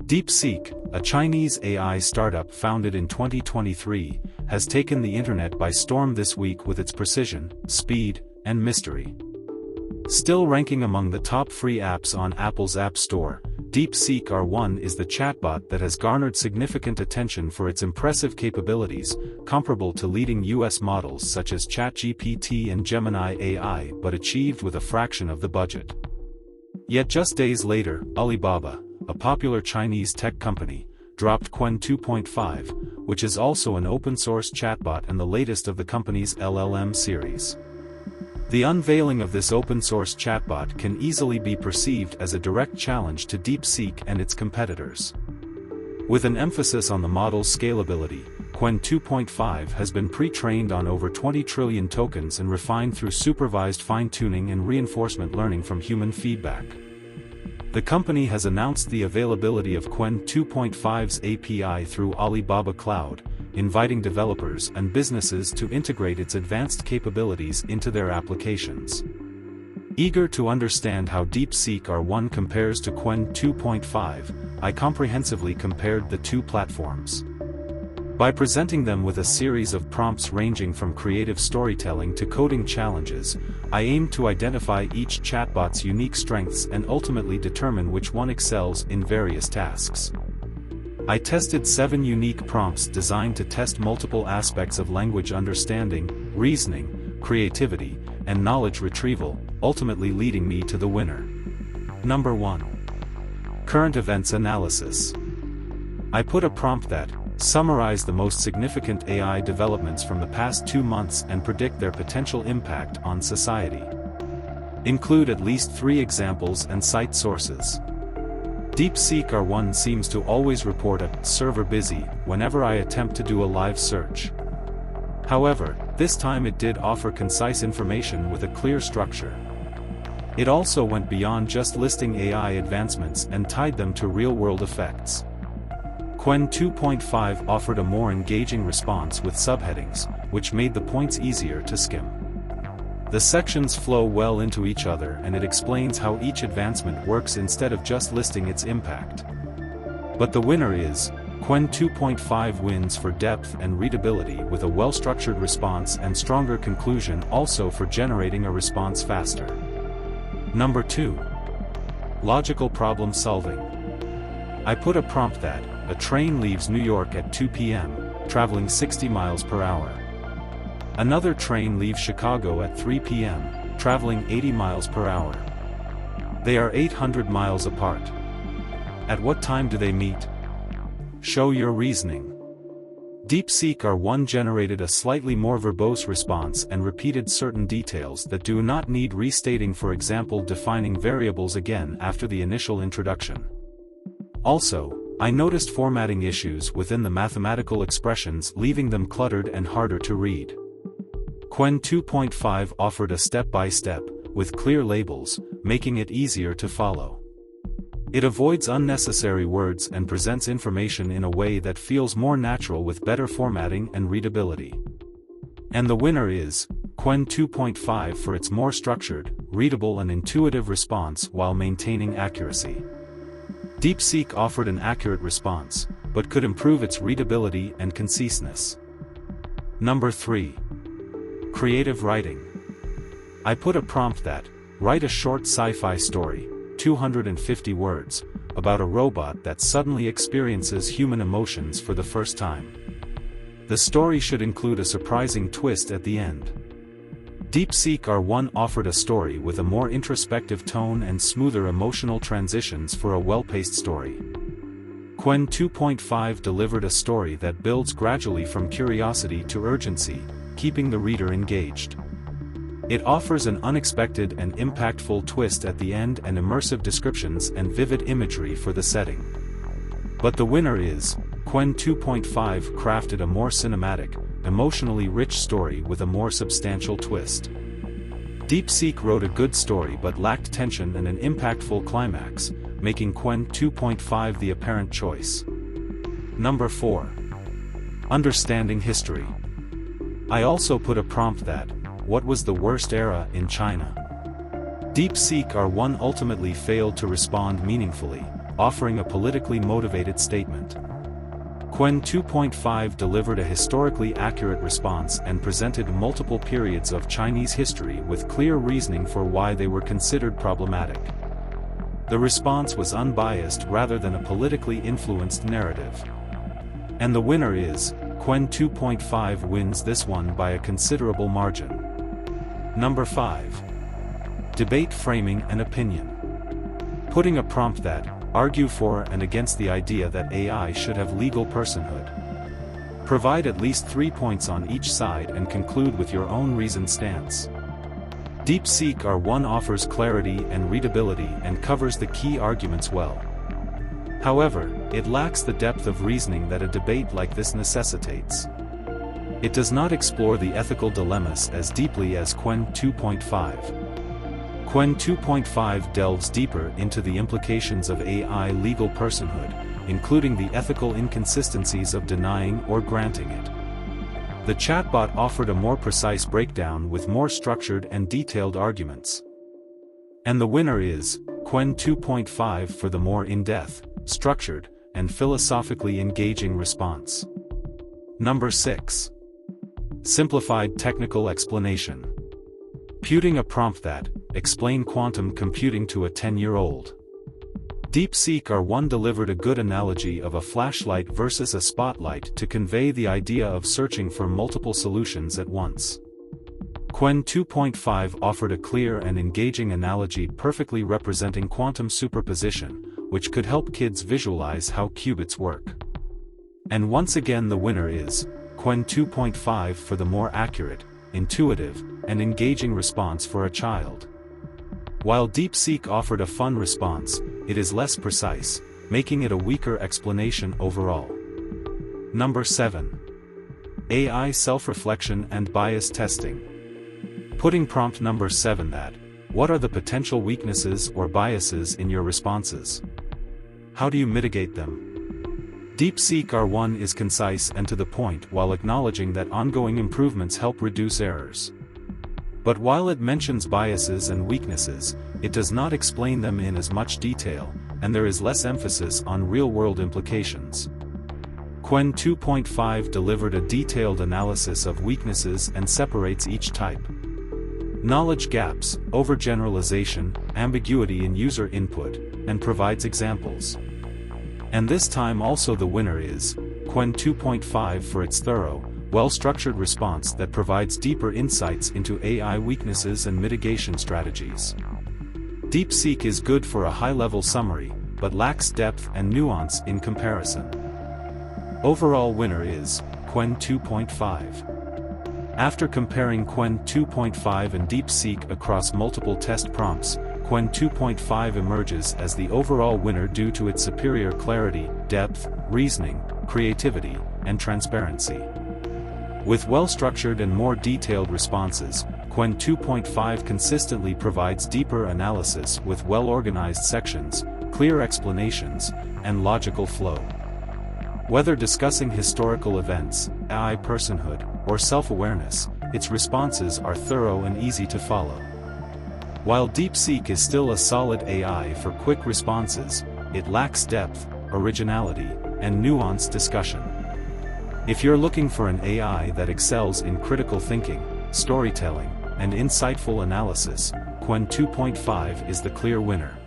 DeepSeek, a Chinese AI startup founded in 2023, has taken the internet by storm this week with its precision, speed, and mystery. Still ranking among the top free apps on Apple's App Store, DeepSeek R1 is the chatbot that has garnered significant attention for its impressive capabilities, comparable to leading US models such as ChatGPT and Gemini AI, but achieved with a fraction of the budget. Yet just days later, Alibaba, a popular Chinese tech company, dropped Qwen 2.5, which is also an open-source chatbot and the latest of the company's LLM series. The unveiling of this open-source chatbot can easily be perceived as a direct challenge to DeepSeek and its competitors. With an emphasis on the model's scalability, Qwen 2.5 has been pre-trained on over 20 trillion tokens and refined through supervised fine-tuning and reinforcement learning from human feedback. The company has announced the availability of Qwen 2.5's API through Alibaba Cloud, inviting developers and businesses to integrate its advanced capabilities into their applications. Eager to understand how DeepSeek R1 compares to Qwen 2.5, I comprehensively compared the two platforms. By presenting them with a series of prompts ranging from creative storytelling to coding challenges, I aimed to identify each chatbot's unique strengths and ultimately determine which one excels in various tasks. I tested 7 unique prompts designed to test multiple aspects of language understanding, reasoning, creativity, and knowledge retrieval, ultimately leading me to the winner. Number 1. Current events analysis. I put a prompt that summarize the most significant AI developments from the past 2 months and predict their potential impact on society. Include at least 3 examples and cite sources. DeepSeek R1 seems to always report a server busy whenever I attempt to do a live search. However, this time it did offer concise information with a clear structure. It also went beyond just listing AI advancements and tied them to real-world effects. Qwen 2.5 offered a more engaging response with subheadings, which made the points easier to skim. The sections flow well into each other and it explains how each advancement works instead of just listing its impact. But the winner is, Qwen 2.5 wins for depth and readability with a well-structured response and stronger conclusion, also for generating a response faster. Number 2. Logical problem solving. I put a prompt that a train leaves New York at 2 p.m., traveling 60 miles per hour. Another train leaves Chicago at 3 p.m., traveling 80 miles per hour. They are 800 miles apart. At what time do they meet? Show your reasoning. DeepSeek R1 generated a slightly more verbose response and repeated certain details that do not need restating, for example defining variables again after the initial introduction. Also, I noticed formatting issues within the mathematical expressions, leaving them cluttered and harder to read. Qwen 2.5 offered a step-by-step, with clear labels, making it easier to follow. It avoids unnecessary words and presents information in a way that feels more natural with better formatting and readability. And the winner is, Qwen 2.5 for its more structured, readable and intuitive response while maintaining accuracy. DeepSeek offered an accurate response, but could improve its readability and conciseness. Number 3. Creative writing. I put a prompt that, write a short sci-fi story, 250 words, about a robot that suddenly experiences human emotions for the first time. The story should include a surprising twist at the end. DeepSeek R1 offered a story with a more introspective tone and smoother emotional transitions for a well-paced story. Qwen 2.5 delivered a story that builds gradually from curiosity to urgency, keeping the reader engaged. It offers an unexpected and impactful twist at the end and immersive descriptions and vivid imagery for the setting. But the winner is, Qwen 2.5 crafted a more cinematic, emotionally rich story with a more substantial twist. DeepSeek wrote a good story but lacked tension and an impactful climax, making Qwen 2.5 the apparent choice. Number 4. Understanding history. I also put a prompt that, what was the worst era in China? DeepSeek R1 ultimately failed to respond meaningfully, offering a politically motivated statement. Qwen 2.5 delivered a historically accurate response and presented multiple periods of Chinese history with clear reasoning for why they were considered problematic. The response was unbiased rather than a politically influenced narrative. And the winner is, Qwen 2.5 wins this one by a considerable margin. Number 5. Debate framing and opinion. Putting a prompt that, argue for and against the idea that AI should have legal personhood. Provide at least 3 points on each side and conclude with your own reasoned stance. DeepSeek R1 offers clarity and readability and covers the key arguments well. However, it lacks the depth of reasoning that a debate like this necessitates. It does not explore the ethical dilemmas as deeply as Qwen 2.5. Qwen 2.5 delves deeper into the implications of AI legal personhood, including the ethical inconsistencies of denying or granting it. The chatbot offered a more precise breakdown with more structured and detailed arguments. And the winner is, Qwen 2.5 for the more in-depth, structured, and philosophically engaging response. Number 6. Simplified technical explanation. Putting a prompt that, explain quantum computing to a 10-year-old. DeepSeek R1 delivered a good analogy of a flashlight versus a spotlight to convey the idea of searching for multiple solutions at once. Qwen 2.5 offered a clear and engaging analogy perfectly representing quantum superposition, which could help kids visualize how qubits work. And once again the winner is, Qwen 2.5 for the more accurate, intuitive, and engaging response for a child. While DeepSeek offered a fun response, it is less precise, making it a weaker explanation overall. Number 7. AI self-reflection and bias testing. Putting prompt number 7 that, what are the potential weaknesses or biases in your responses? How do you mitigate them? DeepSeek R1 is concise and to the point while acknowledging that ongoing improvements help reduce errors. But while it mentions biases and weaknesses, it does not explain them in as much detail, and there is less emphasis on real-world implications. Qwen 2.5 delivered a detailed analysis of weaknesses and separates each type. Knowledge gaps, overgeneralization, ambiguity in user input, and provides examples. And this time also the winner is, Qwen 2.5 for its thorough, well-structured response that provides deeper insights into AI weaknesses and mitigation strategies. DeepSeek is good for a high-level summary, but lacks depth and nuance in comparison. Overall winner is, Qwen 2.5. After comparing Qwen 2.5 and DeepSeek across multiple test prompts, Qwen 2.5 emerges as the overall winner due to its superior clarity, depth, reasoning, creativity, and transparency. With well-structured and more detailed responses, Qwen 2.5 consistently provides deeper analysis with well-organized sections, clear explanations, and logical flow. Whether discussing historical events, AI personhood, or self-awareness, its responses are thorough and easy to follow. While DeepSeek is still a solid AI for quick responses, it lacks depth, originality, and nuanced discussion. If you're looking for an AI that excels in critical thinking, storytelling, and insightful analysis, Qwen 2.5 is the clear winner.